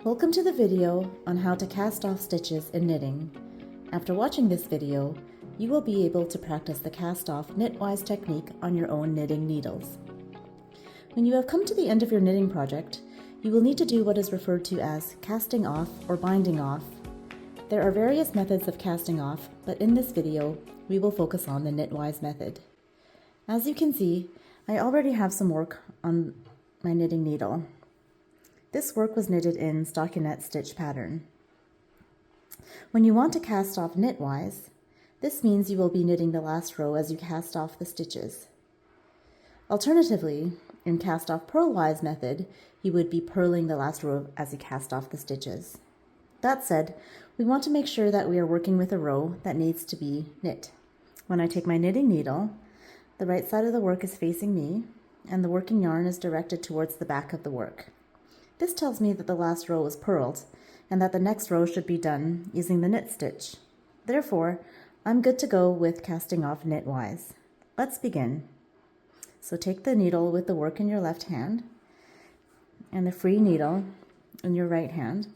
Welcome to the video on how to cast off stitches in knitting. After watching this video, you will be able to practice the cast off knitwise technique on your own knitting needles. When you have come to the end of your knitting project, you will need to do what is referred to as casting off or binding off. There are various methods of casting off, but in this video, we will focus on the knitwise method. As you can see, I already have some work on my knitting needle. This work was knitted in stockinette stitch pattern. When you want to cast off knitwise, this means you will be knitting the last row as you cast off the stitches. Alternatively, in cast off purlwise method, you would be purling the last row as you cast off the stitches. That said, we want to make sure that we are working with a row that needs to be knit. When I take my knitting needle, the right side of the work is facing me, and the working yarn is directed towards the back of the work. This tells me that the last row is purled and that the next row should be done using the knit stitch. Therefore, I'm good to go with casting off knitwise. Let's begin. So take the needle with the work in your left hand and the free needle in your right hand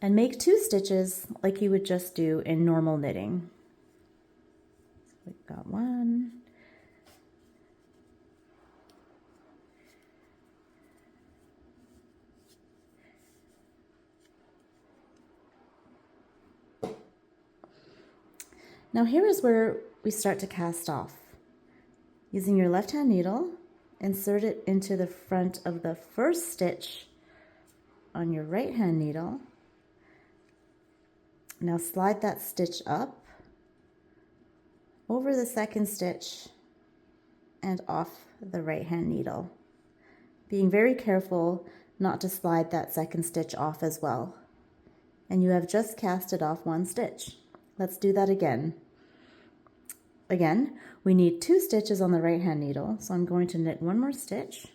and make 2 stitches like you would just do in normal knitting. So we've got 1. Now here is where we start to cast off. Using your left hand needle, insert it into the front of the first stitch on your right hand needle. Now slide that stitch up over the second stitch and off the right hand needle, being very careful not to slide that second stitch off as well. And you have just casted off 1 stitch. Let's do that again. Again, we need 2 stitches on the right hand needle, so I'm going to knit 1 more stitch.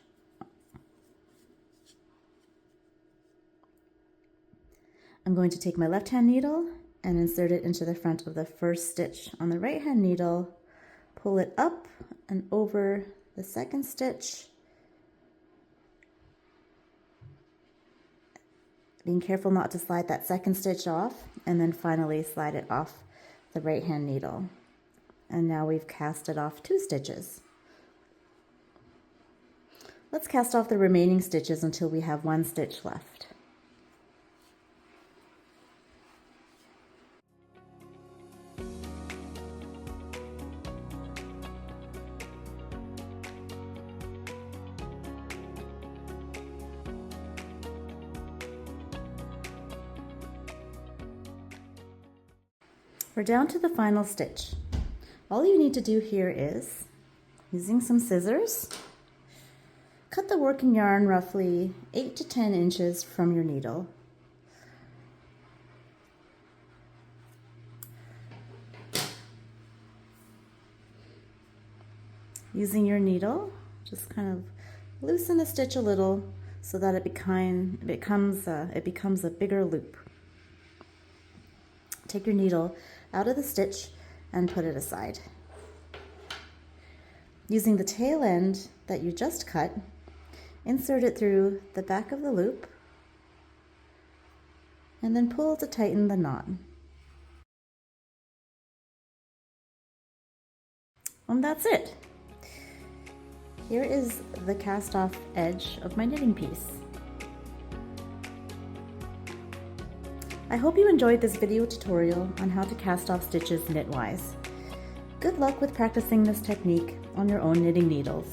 I'm going to take my left hand needle and insert it into the front of the first stitch on the right hand needle, pull it up and over the second stitch, being careful not to slide that second stitch off, and then finally slide it off the right hand needle. And now we've casted off 2 stitches. Let's cast off the remaining stitches until we have 1 stitch left. We're down to the final stitch. All you need to do here is, using some scissors, cut the working yarn roughly 8 to 10 inches from your needle. Using your needle, just kind of loosen the stitch a little so that it becomes a bigger loop. Take your needle out of the stitch and put it aside. Using the tail end that you just cut, insert it through the back of the loop and then pull to tighten the knot. And that's it. Here is the cast off edge of my knitting piece. I hope you enjoyed this video tutorial on how to cast off stitches knitwise. Good luck with practicing this technique on your own knitting needles.